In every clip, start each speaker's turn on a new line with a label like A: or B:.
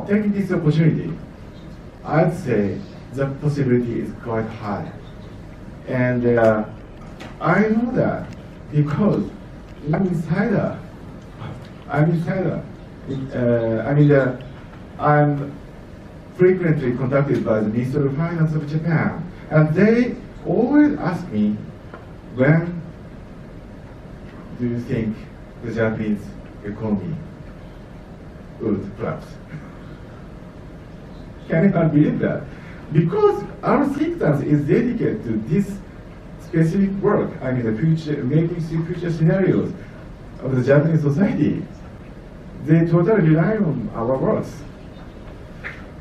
A: taking this opportunity, I'd say the possibility is quite high. And I know that because I'm insider. I'm frequently contacted by the Ministry of Finance of Japan, and they always ask me, when do you think the Japanese economy would collapse? Can you not believe that? Because our ThinkTanks is dedicated to this specific work, the future, making future scenarios of the Japanese society. They totally rely on our works.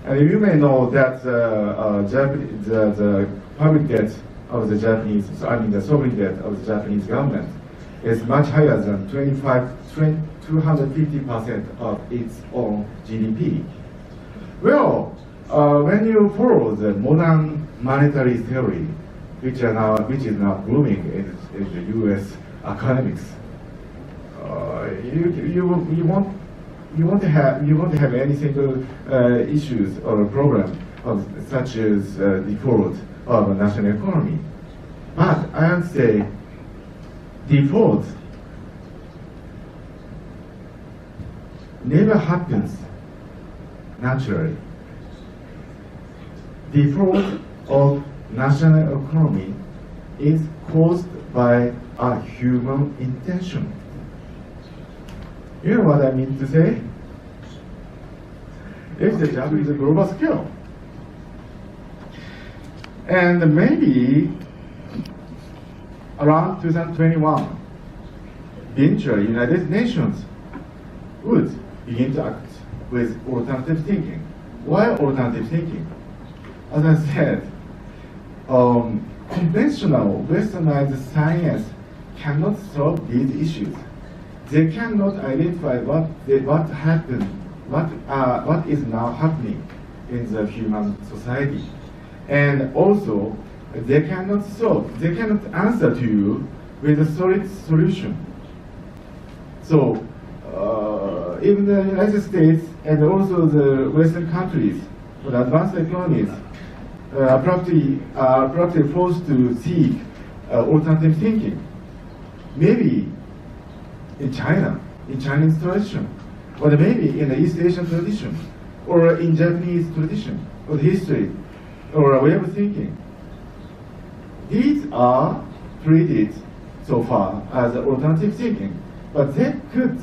A: And you may know that the public debt of the Japanese, the sovereign debt of the Japanese government is much higher than 250% of its own GDP. Well, when you follow the modern monetary theory, which is now booming in the U.S. academics, you won't have any single issues or problem of such as default of a national economy. But I would say default never happens naturally. Default of national economy is caused by a human intention. You know what I mean to say? If the job is a global scale. And maybe around 2021, eventually United Nations would begin to act with alternative thinking. Why alternative thinking? As I said, conventional westernized science cannot solve these issues. They cannot identify what happened, what is now happening in the human society, and also they cannot answer to you with a solid solution. So, in the United States and also the Western countries, with advanced economies, are practically forced to seek alternative thinking. Maybe in China, in Chinese tradition, or maybe in the East Asian tradition, or in Japanese tradition, or history, or a way of thinking. These are treated so far as alternative thinking, but they could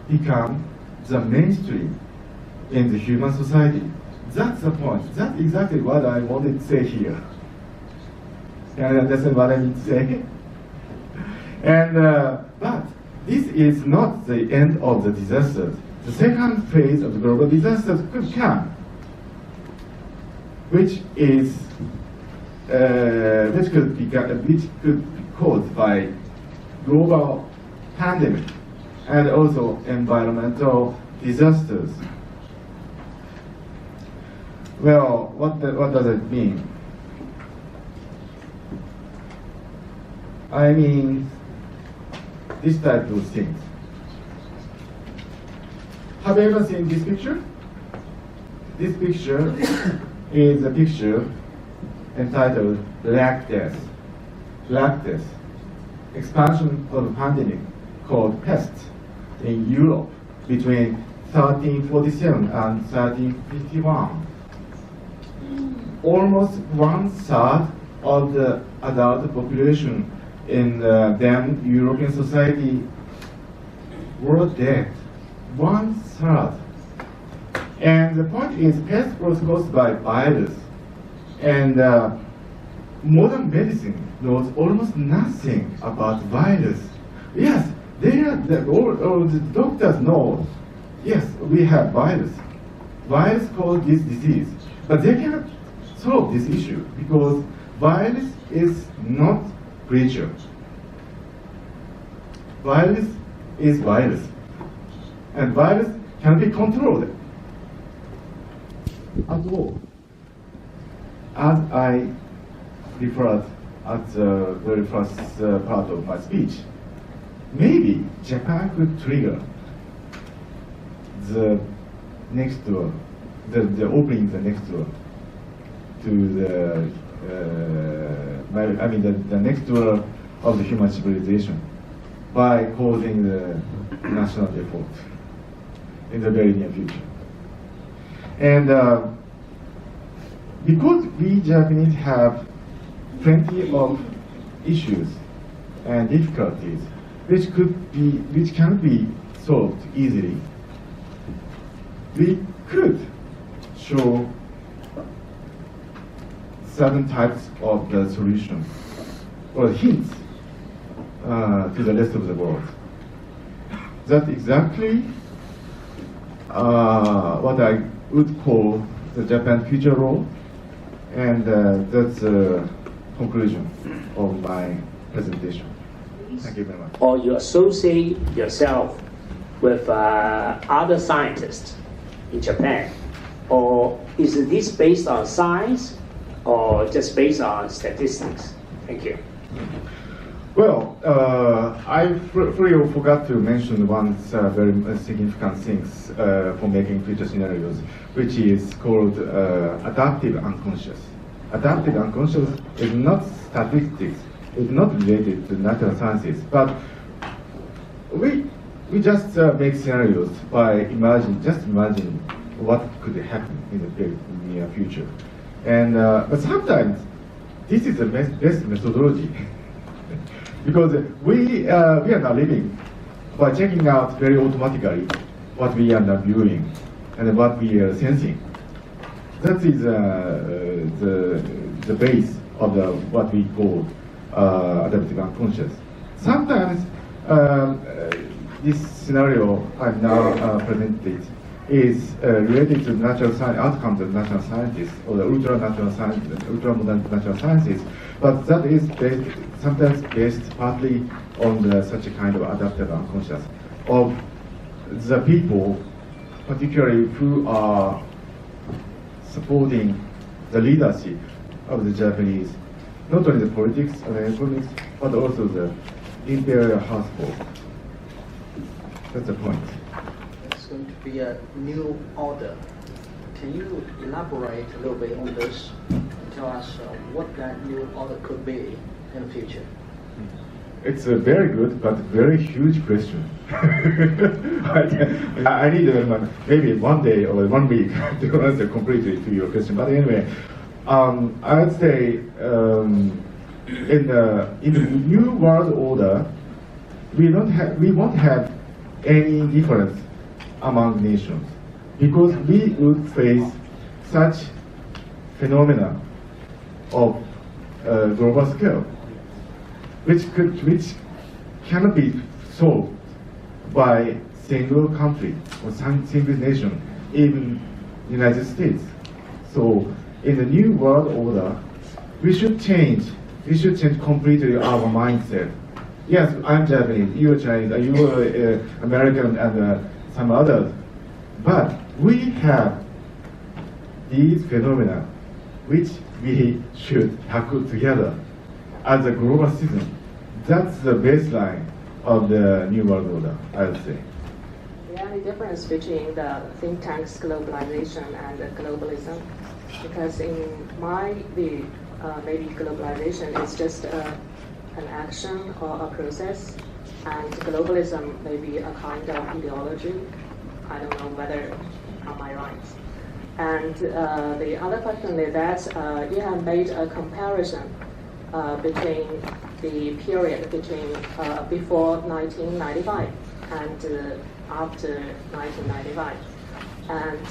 A: become the mainstream in the human society. That's the point. That's exactly what I wanted to say here. Can you understand what I mean to say? And but this is not the end of the disasters. The second phase of the global disasters could come, which could be caused by global pandemic and also environmental disasters. Well, what does it mean? I mean, this type of things. Have you ever seen this picture? This picture is a picture entitled Black Death. Black Death. Expansion of a pandemic called pest in Europe between 1347 and 1351. Almost 1/3 of the adult population in then European society were dead. 1/3. And the point is, pest was caused by virus. And modern medicine knows almost nothing about virus. Yes, all the doctors know, yes, we have virus. Virus caused this disease. But they cannot solve this issue because virus is not creature. Virus is virus. And virus can be controlled at all. As I referred at the very first part of my speech, maybe Japan could trigger the next door the opening the next door to the the next door of the human civilization by causing the national default in the very near future. And because we Japanese have plenty of issues and difficulties which can be solved easily, we could show certain types of the solutions or hints to the rest of the world. That's exactly what I would call the Japan future role, and that's the conclusion of my presentation. Thank you very much.
B: Or you associate yourself with other scientists in Japan, or is this based on science or just based on statistics? Thank you.
A: Well, I forgot to mention one very significant thing for making future scenarios, which is called adaptive unconscious. Adaptive unconscious is not statistics, it's not related to natural sciences, but we just make scenarios by imagining what could happen in the very near future. And but sometimes this is the best methodology. Because we are now living by checking out very automatically what we are now viewing and what we are sensing. That is the base of what we call adaptive unconscious. Sometimes this scenario I'm now presented is related to natural science outcomes of natural scientists or the ultra-modern natural sciences, but that is sometimes based partly on such a kind of adaptive unconscious of the people, particularly who are supporting the leadership of the Japanese, not only the politics or the economics, but also the imperial household. That's the point.
C: It's going to be a new order. Can you elaborate a little bit on this and tell us what that new order could be in the future?
A: It's a very good but very huge question. I need maybe one day or 1 week to answer completely to your question. But anyway, I would say in the new world order, we won't have any difference among nations, because we would face such phenomena of global scale, which cannot be solved by single country or single nation, even United States. So in the new world order, we should change completely our mindset. Yes, I'm Japanese, you're Chinese, you're American, and some others. But we have these phenomena which we should tackle together as a global citizen. That's the baseline of the New World Order, I would say.
D: The only difference between the think tanks globalization and the globalism, because in my view, maybe globalization is just an action or a process, and globalism may be a kind of ideology. I don't know whether am I right. And the other question is that you have made a comparison between the period between before 1995 and after 1995, and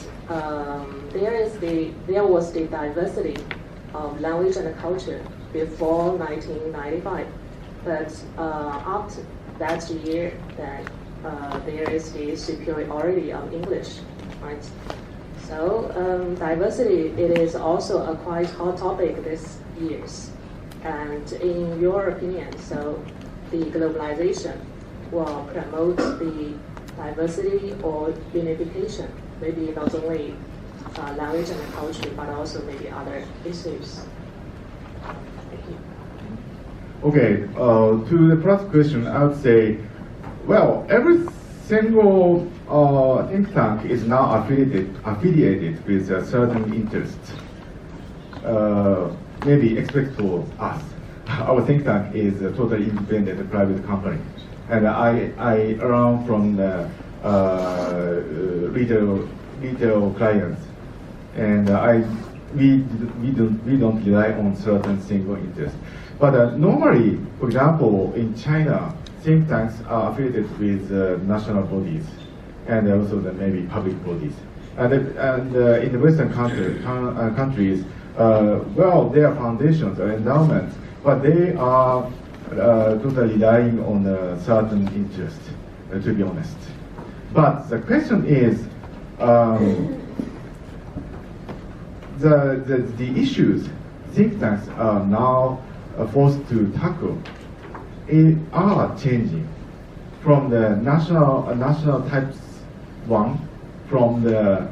D: there was the diversity of language and culture before 1995, but after that year, then there is the superiority of English, right? So diversity, it is also a quite hot topic these years. And in your opinion, so the globalization will promote the diversity or unification, maybe not only language and culture, but also maybe other issues. Thank you.
A: Okay, to the first question, I would say, well, every single think tank is now affiliated with a certain interest. Maybe expect for us. Our think tank is a totally independent private company. And I run from the retail clients. And we don't rely on certain single interest. But normally, for example, in China, think tanks are affiliated with national bodies and also maybe public bodies. And in the Western countries, well, they are foundations or endowments, but they are totally relying on a certain interest, to be honest. But the question is, the issues think tanks are now forced to tackle are changing from the national types one, from the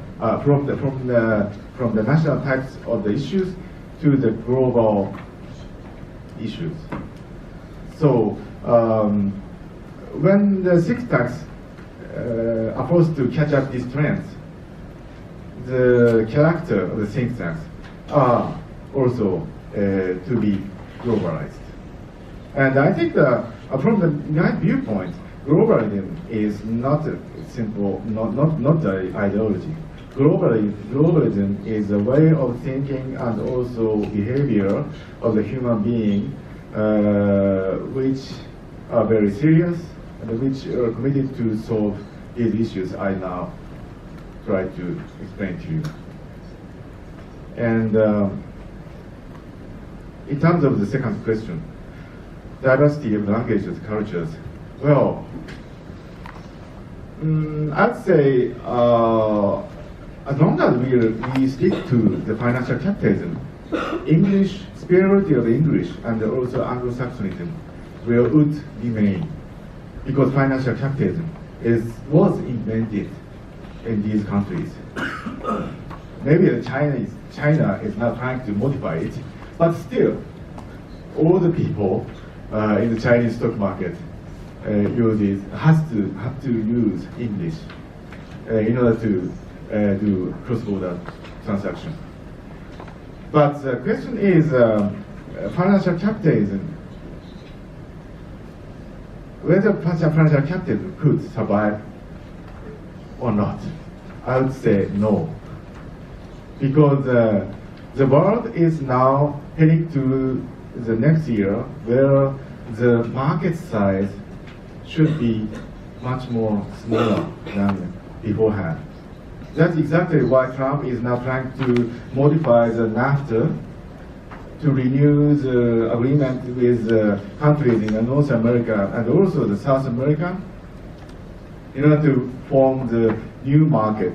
A: national types of the issues to the global issues. So when the think tanks are forced to catch up these trends, the character of the think tanks are also to be globalized. And I think from my viewpoint, globalism is not a simple, not the ideology. Globalism is a way of thinking and also behavior of the human being, which are very serious and which are committed to solve these issues I now try to explain to you. And in terms of the second question, diversity of languages, cultures, well, I'd say as long as we stick to the financial capitalism, English, superiority of English and also Anglo-Saxonism would remain, because financial capitalism was invented in these countries. Maybe China is not trying to modify it, but still, all the people in the Chinese stock market have to use English in order to do cross-border transaction. But the question is, financial capitalism, whether financial capitalism could survive or not. I would say no, because the world is now heading to the next year where the market size should be much more smaller than beforehand. That's exactly why Trump is now trying to modify the NAFTA to renew the agreement with countries in North America and also the South America in order to form the new market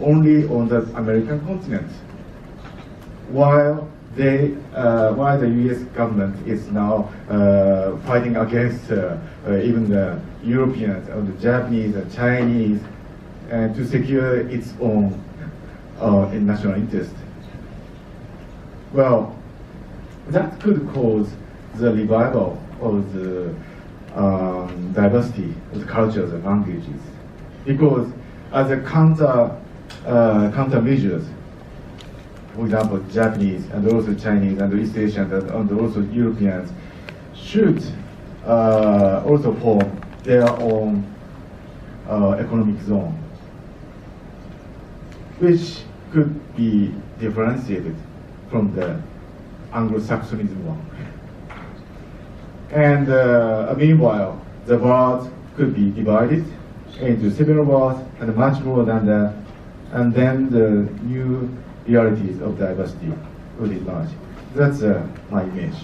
A: only on the American continent, while the U.S. government is now fighting against even the Europeans or the Japanese and Chinese to secure its own national interest. Well, that could cause the revival of the diversity of the cultures and languages, because as a countermeasures, for example, Japanese and also Chinese and East Asians and also Europeans should also form their own economic zone, which could be differentiated from the Anglo-Saxonism one. And meanwhile, the world could be divided into several worlds and much more than that, and then the new realities of diversity would emerge. That's my image.